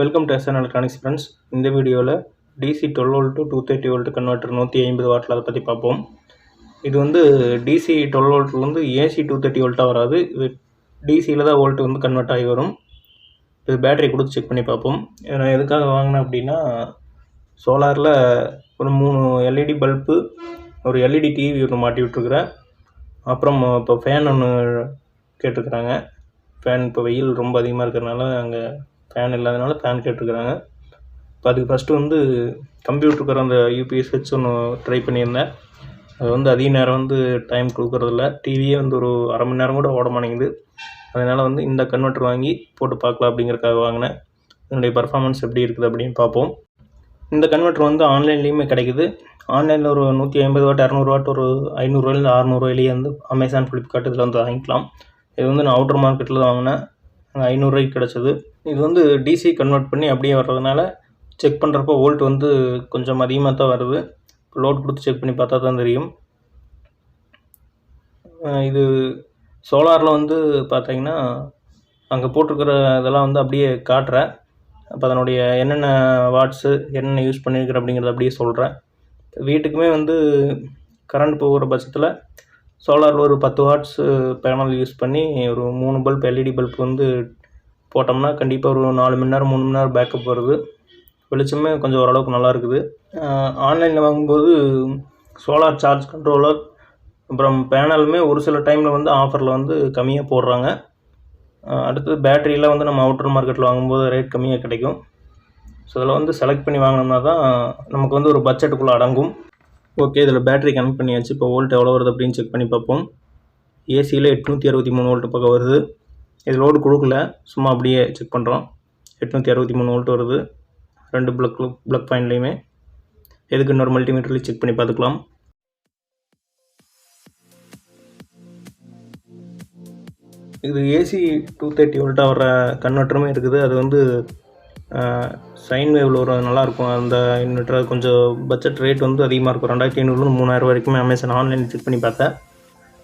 Welcome to SN electronics friends. இந்த வீடியோவில் DC 12 volt to 230 volt converter 150 வாட்டில் அதை பற்றி பார்ப்போம். இது வந்து DC 12 வோல்ட்டில் வந்து AC 230 வோல்ட்டாக வராது. இது டிசியில் தான் வோல்ட் வந்து கன்வெர்ட் ஆகி வரும். இது பேட்டரி கொடுத்து செக் பண்ணி பார்ப்போம். நான் எதுக்காக வாங்கினேன் அப்படின்னா, சோலாரில் ஒரு 3 LED பல்பு, ஒரு LED டிவி ஒன்று மாட்டி விட்டுருக்குறேன். அப்புறம் இப்போ ஃபேன் ஒன்று கேட்டிருக்குறாங்க. ஃபேன் இப்போ வெயில் ரொம்ப அதிகமாக இருக்கிறதுனால அங்கே ஃபேன் இல்லாதனால ஃபேன் கேட்டிருக்குறாங்க. இப்போ அதுக்கு ஃபஸ்ட்டு வந்து கம்ப்யூட்டருக்கு அந்த யூபிஎஸ் வச்சு ஒன்று ட்ரை பண்ணியிருந்தேன். அது வந்து அதிக நேரம் வந்து டைம் கொடுக்குறதில்ல. டிவியே வந்து ஒரு அரை மணி நேரம் கூட ஓட மாட்டேங்குது. அதனால் வந்து இந்த கன்வெர்ட்டர் வாங்கி போட்டு பார்க்கலாம் அப்படிங்கிறதுக்காக வாங்கினேன். இதனுடைய பர்ஃபார்மன்ஸ் எப்படி இருக்குது அப்படின்னு பார்ப்போம். இந்த கன்வெர்ட்டர் வந்து ஆன்லைன்லேயுமே கிடைக்குது. ஆன்லைனில் ஒரு 150 வாட் 200 வாட் ஒரு 500 600 வந்து அமேசான், ஃப்ளிப்கார்ட் இதில் வந்து வாங்கிக்கலாம். இது வந்து நான் அவுட்டர் மார்க்கெட்டில் தான் வாங்கினேன். 500 கிடச்சிது. இது வந்து டிசி கன்வெர்ட் பண்ணி அப்படியே வர்றதுனால செக் பண்ணுறப்போ வோல்ட் வந்து கொஞ்சம் அதிகமாக தான் வருது. லோட் கொடுத்து செக் பண்ணி பார்த்தா தான் தெரியும். இது சோலாரில் வந்து பார்த்தீங்கன்னா அங்கே போட்டிருக்கிற இதெல்லாம் வந்து அப்படியே காட்டுறேன். அப்போ அதனுடைய என்னென்ன வாட்ஸு என்னென்ன யூஸ் பண்ணியிருக்கிறேன் அப்படிங்கிறத அப்படியே சொல்கிறேன். வீட்டுக்குமே வந்து கரண்ட் போகிற பட்சத்தில் சோலாரில் ஒரு 10 வாட்ஸு பேனல் யூஸ் பண்ணி ஒரு 3 பல்ப் LED பல்ப் வந்து போட்டோம்னா கண்டிப்பாக ஒரு 4 மணி நேரம் 3 மணி நேரம் பேக்கப் வருது. வெளிச்சமே கொஞ்சம் ஓரளவுக்கு நல்லா இருக்குது. ஆன்லைனில் வாங்கும்போது சோலார் சார்ஜ் கண்ட்ரோலர் அப்புறம் பேனலுமே ஒரு சில டைமில் வந்து ஆஃபரில் வந்து கம்மியாக போடுறாங்க. அடுத்தது பேட்டரியெலாம் வந்து நம்ம அவுட்டர் மார்க்கெட்டில் வாங்கும்போது ரேட் கம்மியாக கிடைக்கும். ஸோ இதில் வந்து செலக்ட் பண்ணி வாங்கினோம்னா தான் நமக்கு வந்து ஒரு பட்ஜெட்டுக்குள்ளே அடங்கும். ஓகே, இதில் பேட்டரி கனெக்ட் பண்ணியாச்சு. இப்போ வோல்ட் எவ்வளோ வருது அப்படின்னு செக் பண்ணி பார்ப்போம். ஏசியில் 863 வோல்ட் பக்கம் வருது. இது லோடு கொடுக்கல, சும்மா அப்படியே செக் பண்ணுறோம். 863 வோல்ட் வருது. 2 ப்ளக் பாயிண்ட்லேயுமே. எதுக்கு இன்னொரு மல்டிமீட்டர்லேயும் செக் பண்ணி பார்த்துக்கலாம். இது AC 230 வோல்ட்டாக வர கன்வெர்ட்டருமே இருக்குது. அது வந்து சைன் வேவில் வரும், நல்லாயிருக்கும். அந்த இன்வெர்ட்டர் கொஞ்சம் பட்ஜெட் ரேட் வந்து அதிகமாக இருக்கும். 2500 3000 வரைக்குமே அமேசான் ஆன்லைன் செக் பண்ணி பார்த்தேன்.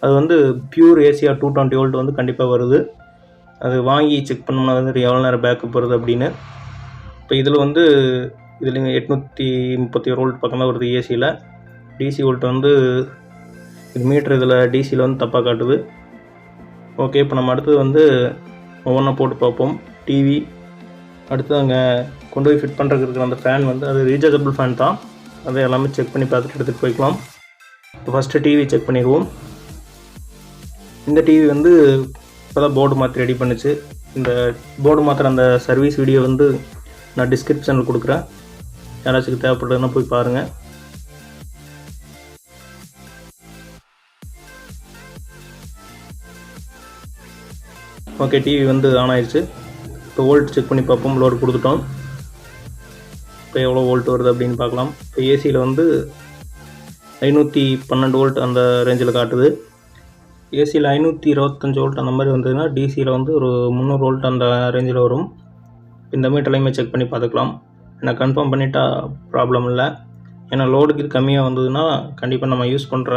அது வந்து பியூர் ஏசியா 220 வோல்ட் வந்து கண்டிப்பாக வருது. அது வாங்கி செக் பண்ணோம்னா வந்து எவ்வளோ நேரம் பேக்கப் வருது அப்படின்னு. இப்போ இதில் வந்து இதில் 831 வோல்ட் பக்கம் தான் வருது ஏசியில். டிசி வோல்ட் வந்து இது மீட்ரு இதில் டிசியில் வந்து தப்பாக காட்டுது. ஓகே, இப்போ நம்ம அடுத்தது வந்து ஒவ்வொன்றா போட்டு பார்ப்போம். டிவி, அடுத்து அங்கே கொண்டு போய் ஃபிட் பண்ணுறதுக்கு இருக்கிற அந்த ஃபேன் வந்து அது ரீசார்ஜபிள் ஃபேன் தான். அதை எல்லாமே செக் பண்ணி பார்த்துட்டு எடுத்துகிட்டு போய்க்கலாம். இப்போ ஃபஸ்ட்டு டிவி செக் பண்ணிடுவோம். இந்த டிவி வந்து இப்போ தான் போர்டு மாற்றி ரெடி பண்ணிச்சு. இந்த போர்டு மாத்திர அந்த சர்வீஸ் வீடியோ வந்து நான் டிஸ்கிரிப்ஷனில் கொடுக்குறேன். யாராச்சும் தேவைப்படுறதுன்னா போய் பாருங்கள். ஓகே, டிவி வந்து ஆன் ஆயிடுச்சு. இப்போ வோல்ட் செக் பண்ணி பார்ப்போம். லோடு கொடுத்துட்டோம். இப்போ எவ்வளோ வோல்ட் வருது அப்படின்னு பார்க்கலாம். இப்போ ஏசியில் வந்து 512 வோல்ட் அந்த ரேஞ்சில் காட்டுது. ஏசியில் 525 வோல்ட் அந்த மாதிரி வந்ததுன்னா டிசியில் வந்து ஒரு 300 வோல்ட் அந்த ரேஞ்சில் வரும். இந்த மீட்டர்லையுமே செக் பண்ணி பார்த்துக்கலாம். நான் கன்ஃபார்ம் பண்ணிட்டா ப்ராப்ளம் இல்லை. ஏன்னா லோடுக்கு இது கம்மியாக வந்ததுன்னா கண்டிப்பாக நம்ம யூஸ் பண்ணுற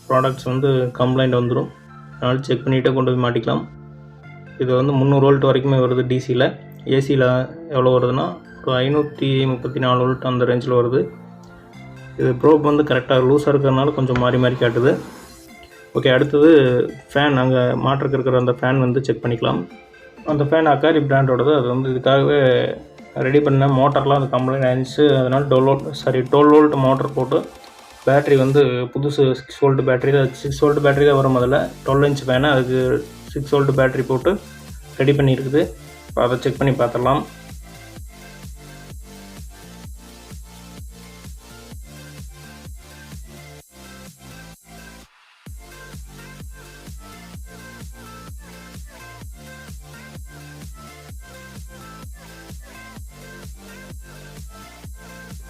ப்ராடக்ட்ஸ் வந்து கம்ப்ளைண்ட் வந்துடும். அதனால் செக் பண்ணிவிட்டு கொண்டு போய் மாட்டிக்கலாம். இது வந்து 300 வோல்ட் வரைக்குமே வருது டிசியில். ஏசியில் எவ்வளோ வருதுன்னா ஒரு 534 வோல்ட் அந்த ரேஞ்சில் வருது. இது ப்ரோப் வந்து கரெக்டாக லூஸாக இருக்கிறதுனால கொஞ்சம் மாறி மாறி காட்டுது. ஓகே, அடுத்தது ஃபேன், அங்கே மாற்றுக்கு இருக்கிற அந்த ஃபேன் வந்து செக் பண்ணிக்கலாம். அந்த ஃபேன் அக்காரி பிராண்டோடது. அது வந்து இதுக்காகவே ரெடி பண்ண மோட்டர்லாம் அது கம்ப்ளைண்ட் ஆயிடுச்சு. அதனால் 12 வோல்ட் மோட்டர் போட்டு பேட்ரி வந்து புதுசு 6 வோல்ட் பேட்டரி தான். 6 வோல்ட் பேட்டரி தான் வரும். முதல்ல 12 இன்ச் ஃபேனை அதுக்கு 6 வோல்ட் பேட்டரி போட்டு ரெடி பண்ணியிருக்குது. இப்போ அதை செக் பண்ணி பார்த்துடலாம்.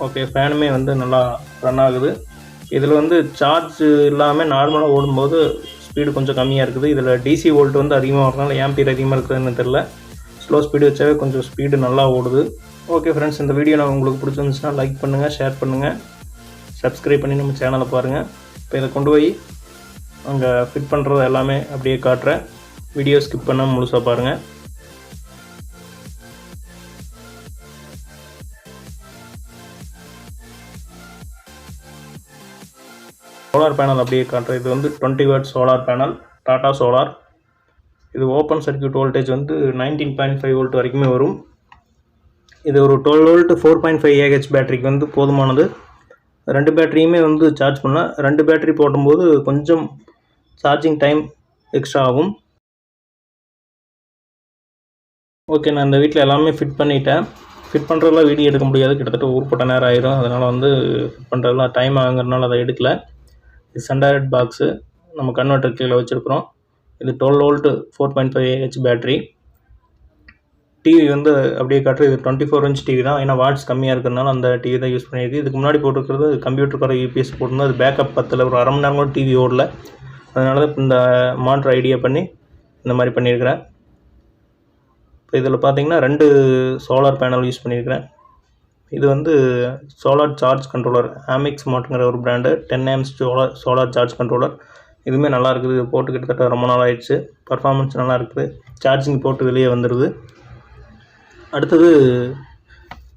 ஓகே, ஃபேனுமே வந்து நல்லா ரன் ஆகுது. இதில் வந்து சார்ஜ் இல்லாமல் நார்மலாக ஓடும்போது ஸ்பீடு கொஞ்சம் கம்மியாக இருக்குது. இதில் டிசி வோல்ட் வந்து அதிகமாக வரதுனால ஆம்பியர் அதிகமாக இருக்குதுன்னு தெரில. ஸ்லோ ஸ்பீடு வச்சாவே கொஞ்சம் ஸ்பீடு நல்லா ஓடுது. ஓகே ஃப்ரெண்ட்ஸ், இந்த வீடியோ நான் உங்களுக்கு பிடிச்சிருந்துச்சுன்னா லைக் பண்ணுங்கள், ஷேர் பண்ணுங்கள், சப்ஸ்கிரைப் பண்ணி நம்ம சேனலை பாருங்கள். இப்போ இதை கொண்டு போய் அங்கே ஃபிட் பண்ணுறது எல்லாமே அப்படியே காட்டுறேன். வீடியோ ஸ்கிப் பண்ணாமல் முழுசாக பாருங்கள். சோலார் பேனல் அப்படியே காட்டுறேன். இது வந்து 20 what solar panel, Tata solar. இது ஓப்பன் சர்க்யூட் வோல்டேஜ் வந்து 19.5 வோல்ட் வரைக்குமே வரும். இது ஒரு 12 வோல்ட் 4.5 AH பேட்டரிக்கு வந்து போதுமானது. 2 பேட்டரியுமே வந்து சார்ஜ் பண்ணால் 2 பேட்டரி போடும்போது கொஞ்சம் சார்ஜிங் டைம் எக்ஸ்ட்ரா ஆகும். ஓகே, நான் இந்த வீட்டில் எல்லாமே ஃபிட் பண்ணிட்டேன். ஃபிட் பண்ணுறதுலாம் வீடியோ எடுக்க முடியாது, கிட்டத்தட்ட ஊர்பட்ட நேரம் ஆயிரும். அதனால் வந்து ஃபிட் பண்ணுறதுலாம் டைம் ஆகுங்கிறதுனால அதை எடுக்கல. இது சன்டைரக்ட் பாக்ஸு, நம்ம கன்வெர்ட்டர் கீழே வச்சுருக்குறோம். இது 12 வோல்ட் 4.5 AH பேட்டரி. டிவி வந்து அப்படியே காட்டுறது. இது 24 இன்ச் டிவி தான், ஏன்னா வாட்ஸ் கம்மியாக இருக்கிறதுனால அந்த டிவி தான் யூஸ் பண்ணியிருக்கு. இதுக்கு முன்னாடி போட்டுருக்கிறது கம்ப்யூட்டருக்கார யூபிஎஸ் போட்டிருந்தோம். அது பேக்கப் பத்தில் ஒரு அரை மணி நேரம் கூட டிவி ஓடல. அதனால தான் இந்த மானிட்டர் ஐடியா பண்ணி இந்த மாதிரி பண்ணியிருக்கிறேன். இப்போ இதில் பார்த்தீங்கன்னா 2 சோலார் பேனல் யூஸ் பண்ணியிருக்கிறேன். இது வந்து சோலார் சார்ஜ் கண்ட்ரோலர், amicsmartங்கிற ஒரு brand, 10 amps solar charge controller. இதுவுமே நல்லா இருக்குது. இது போட்டு கிட்டத்தட்ட ரொம்ப நாள் ஆயிடுச்சு. பர்ஃபார்மன்ஸ் நல்லா இருக்குது. சார்ஜிங் போட்டு வெளியே வந்துடுது. அடுத்தது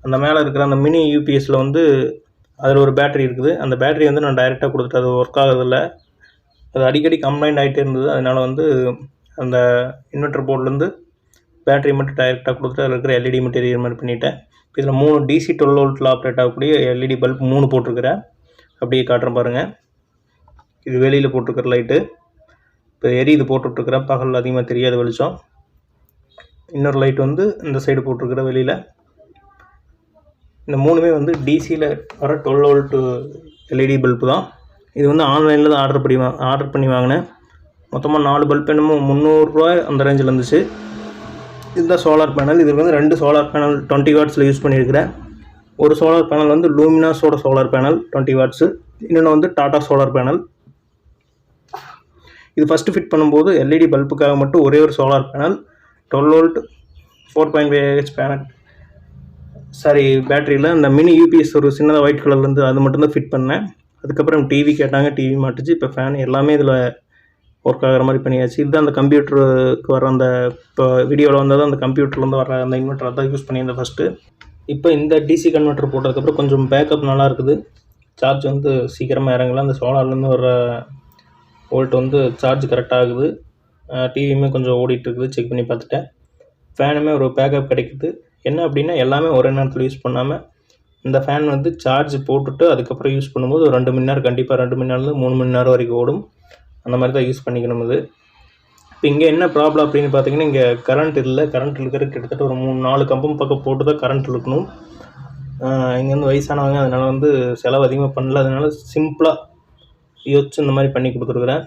அந்த மேலே இருக்கிற அந்த மினி யூபிஎஸில் வந்து அதில் ஒரு பேட்டரி இருக்குது. அந்த பேட்டரி வந்து நான் டைரெக்டாக கொடுத்துட்டு அது ஒர்க் ஆகுறதில்ல. அது அடிக்கடி கம்ப்ளைண்ட் ஆகிட்டே இருந்தது. அதனால் வந்து அந்த இன்வெர்டர் போர்ட்லேருந்து பேட்டரி மட்டும் டைரெக்டாக கொடுத்துட்டு அதில் இருக்கிற எல்இடி மெட்டீரியல் மாதிரி பண்ணிவிட்டேன். இதில் 3 DC 12 வோல்ட்டில் ஆப்ரேட் ஆகக்கூடிய எல்இடி பல்ப் 3 போட்டிருக்கிறேன். அப்படியே காட்டுறேன் பாருங்கள். இது வெளியில் போட்டிருக்கிற லைட்டு. இப்போ எரியுது போட்டுட்ருக்கிறேன். பகல் அதிகமாக தெரியாத வெளிச்சம். இன்னொரு லைட் வந்து இந்த சைடு போட்டிருக்கிற வெளியில். இந்த 3மே வந்து டிசியில் வர 12 வோல்ட்டு எல்இடி பல்பு தான். இது வந்து ஆன்லைனில் தான் ஆர்டர் பண்ணி வாங்கினேன். மொத்தமாக 4 பல்ப் என்னமோ 300 ரூபா அந்த ரேஞ்சில் இருந்துச்சு. இதுதான் சோலார் பேனல். இதில் வந்து 2 சோலார் பேனல் 20 வாட்ஸில் யூஸ் பண்ணியிருக்கிறேன். ஒரு சோலார் பேனல் வந்து லூமினாஸோட சோலார் பேனல் 20 வாட்ஸு, இன்னொன்று வந்து டாடா சோலார் பேனல். இது ஃபஸ்ட்டு ஃபிட் பண்ணும்போது எல்இடி பல்புக்காக மட்டும் ஒரே ஒரு solar panel 12 volt 4.5 AH panel பேட்டரியில் இந்த மினி யூபிஎஸ் ஒரு சின்னதாக ஒயிட் கலர்லேருந்து அது மட்டும்தான் ஃபிட் பண்ணேன். அதுக்கப்புறம் டிவி கேட்டாங்க, டிவி மாட்டுச்சு. இப்போ ஃபேன் எல்லாமே இதில் ஒர்க் ஆகிற மாதிரி பண்ணியாச்சு. இதுதான் அந்த கம்ப்யூட்டருக்கு வர அந்த இப்போ வீடியோவில் வந்தது அந்த கம்ப்யூட்டர்லேருந்து வர அந்த இன்வெர்ட்டர் தான் யூஸ் பண்ணியிருந்தேன் ஃபஸ்ட்டு. இப்போ இந்த டிசி கன்வெர்ட்டர் போட்டதுக்கப்புறம் கொஞ்சம் பேக்கப் நல்லா இருக்குது. சார்ஜ் வந்து சீக்கிரமாக இறங்கலாம். அந்த சோலார்லேருந்து வர வோல்ட் வந்து சார்ஜ் கரெக்டாக ஆகுது. டிவியுமே கொஞ்சம் ஓடிட்டுருக்குது, செக் பண்ணி பார்த்துட்டேன். ஃபேனுமே ஒரு பேக்கப் கிடைக்குது. என்ன அப்படின்னா எல்லாமே ஒரே நேரத்தில் யூஸ் பண்ணாமல் இந்த ஃபேன் வந்து சார்ஜ் போட்டுட்டு அதுக்கப்புறம் யூஸ் பண்ணும்போது ஒரு 2 மணி நேரம், கண்டிப்பாக 2 மணி நேரம்லேருந்து 3 மணி நேரம் வரைக்கும் ஓடும். அந்த மாதிரி தான் யூஸ் பண்ணிக்கணும் இது. இப்போ இங்கே என்ன ப்ராப்ளம் அப்படின்னு பார்த்தீங்கன்னா, இங்கே கரண்ட் இல்லை. கரண்ட் இழுக்கிற கிட்டத்தட்ட ஒரு 3-4 கம்பம் பக்கம் போட்டு தான் கரண்ட் இழுக்கணும். இங்கே வந்து வயசானவங்க, அதனால் வந்து செலவு அதிகமாக பண்ணல. அதனால் சிம்பிளாக யோசிச்சு இந்த மாதிரி பண்ணி கொடுத்துருக்குறேன்.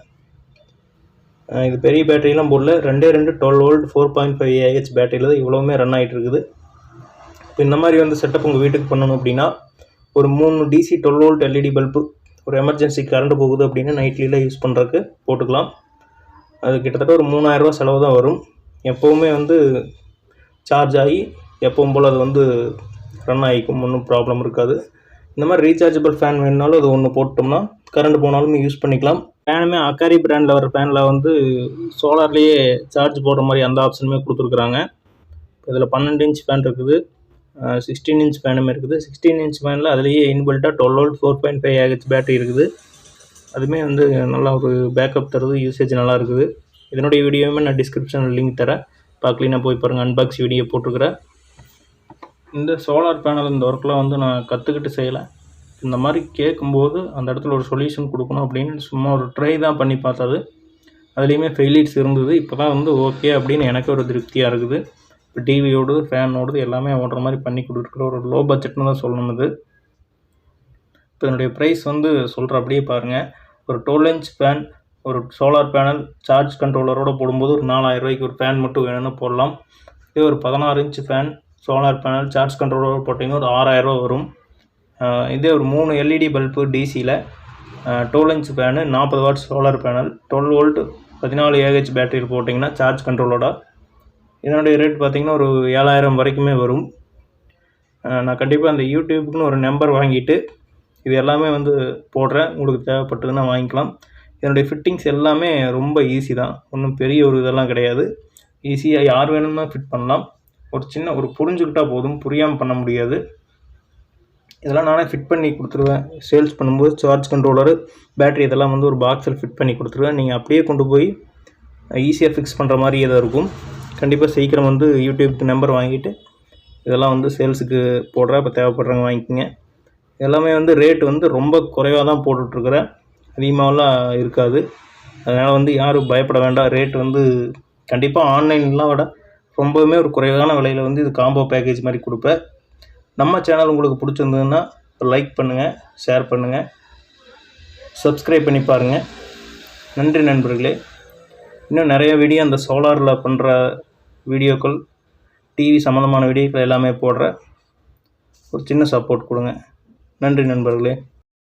இது பெரிய பேட்டரியெலாம் போடல. 2 12 வோல்ட் 4.5 AH பேட்டரியில் தான் இவ்வளோவுமே ரன் ஆகிட்டு இருக்குது. இப்போ இந்த மாதிரி வந்து செட்டப் உங்கள் வீட்டுக்கு பண்ணணும் அப்படின்னா ஒரு 3 DC 12 வோல்ட் எல்இடி பல்பு, ஒரு எமர்ஜென்சி கரண்ட் போகுது அப்படின்னா நைட்லியில் யூஸ் பண்ணுறதுக்கு போட்டுக்கலாம். அது கிட்டத்தட்ட ஒரு 3000 ரூபா செலவு தான் வரும். எப்போவுமே வந்து சார்ஜ் ஆகி எப்பவும் போல் அது வந்து ரன் ஆகிக்கும், ஒன்றும் ப்ராப்ளம் இருக்காது. இந்த மாதிரி ரீசார்ஜபிள் ஃபேன் வேணுனாலும் அது ஒன்று போட்டோம்னா கரண்ட் போனாலும் யூஸ் பண்ணிக்கலாம். ஃபேனுமே அக்காரி பிராண்டில் வர ஃபேனில் வந்து சோலார்லேயே சார்ஜ் போடுற மாதிரி அந்த ஆப்ஷனுமே கொடுத்துருக்குறாங்க. இதில் 12 இன்ச் ஃபேன் இருக்குது, 16 இன்ச் ஃபேனுமே இருக்குது. 16 இன்ச் ஃபேனில் அதுலேயே இன்பில்ட்டாக 12 வோல்ட் 4.5 AH பேட்டரி இருக்குது. அதுவுமே வந்து நல்லா ஒரு பேக்கப் தருது, யூசேஜ் நல்லா இருக்குது. இதனுடைய வீடியோவுமே நான் டிஸ்கிரிப்ஷனில் லிங்க் தரேன், பார்க்கலன்னா போய் பாருங்கள். அன்பாக்ஸ் வீடியோ போட்டிருக்கிறேன். இந்த சோலார் பேனல் இந்த ஒர்க்கெலாம் வந்து நான் கற்றுக்கிட்டு செய்யலை. இந்த மாதிரி கேட்கும்போது அந்த இடத்துல ஒரு சொல்யூஷன் கொடுக்கணும் அப்படின்னு சும்மா ஒரு ட்ரை தான் பண்ணி பார்த்தது. அதுலேயுமே ஃபெயிலியர்ஸ் இருந்தது. இப்போ தான் வந்து ஓகே அப்படின்னு எனக்கு ஒரு திருப்தியாக இருக்குது. இப்போ டிவியோடு ஃபேனோடு எல்லாமே ஓடுற மாதிரி பண்ணி கொடுத்துருக்குற ஒரு லோ பட்ஜெட்னு தான் சொல்லணும். இது இப்போ என்னுடைய ப்ரைஸ் வந்து சொல்கிற அப்படியே பாருங்கள். ஒரு 12 இன்ச் ஃபேன், ஒரு சோலார் பேனல் சார்ஜ் கண்ட்ரோலரோடு போடும்போது ஒரு 4000 ரூபாய்க்கு ஒரு ஃபேன் மட்டும் வேணும்னு போடலாம். இதே ஒரு 16 inch fan solar panel charge கண்ட்ரோலரோடு போட்டிங்கன்னா ஒரு 6000 ரூபா வரும். இதே ஒரு 3 எல்இடி பல்பு டிசியில் 12 inch fan 40 watts solar panel 12 volt 14 AH பேட்டரியில் போட்டிங்கன்னா சார்ஜ் கண்ட்ரோலோட இதனுடைய ரேட் பார்த்திங்கன்னா ஒரு 7000 வரைக்குமே வரும். நான் கண்டிப்பாக அந்த யூடியூப்புக்குன்னு ஒரு நம்பர் வாங்கிட்டு இது எல்லாமே வந்து போடுறேன். உங்களுக்கு தேவைப்பட்டதுன்னா வாங்கிக்கலாம். இதனுடைய ஃபிட்டிங்ஸ் எல்லாமே ரொம்ப ஈஸி தான், ஒன்றும் பெரிய ஒரு இதெல்லாம் கிடையாது. ஈஸியாக யார் வேணும்னா ஃபிட் பண்ணலாம். ஒரு சின்ன ஒரு புரிஞ்சுக்கிட்டால் போதும், புரியாமல் பண்ண முடியாது. இதெல்லாம் நானே ஃபிட் பண்ணி கொடுத்துருவேன். சேல்ஸ் பண்ணும்போது சார்ஜ் கண்ட்ரோலரு, பேட்டரி இதெல்லாம் வந்து ஒரு பாக்ஸில் ஃபிட் பண்ணி கொடுத்துருவேன். நீங்கள் அப்படியே கொண்டு போய் ஈஸியாக ஃபிக்ஸ் பண்ணுற மாதிரி இதாக இருக்கும். கண்டிப்பாக சீக்கிரம் வந்து யூடியூப்க்கு நம்பர் வாங்கிட்டு இதெல்லாம் வந்து சேல்ஸுக்கு போடுறேன். இப்போ தேவைப்படுறவங்க வாங்கிக்கோங்க. எல்லாமே வந்து ரேட் வந்து ரொம்ப குறைவாக தான் போட்டுட்ருக்குறேன், அதிகமாகலாம் இருக்காது. அதனால் வந்து யாரும் பயப்பட வேண்டாம். ரேட் வந்து கண்டிப்பாக ஆன்லைன்லாம் விட ரொம்பவுமே ஒரு குறைவான விலையில் வந்து இது காம்போ பேக்கேஜ் மாதிரி கொடுப்பேன். நம்ம சேனல் உங்களுக்கு பிடிச்சிருந்ததுன்னா லைக் பண்ணுங்கள், ஷேர் பண்ணுங்கள், சப்ஸ்கிரைப் பண்ணி பாருங்கள். நன்றி நண்பர்களே. இன்னும் நிறைய வீடியோ அந்த சோலாரில் பண்ணுற வீடியோக்கள், டிவி சம்மந்தமான வீடியோக்கள் எல்லாமே போடுற ஒரு சின்ன சப்போர்ட் கொடுங்க. நன்றி நண்பர்களே.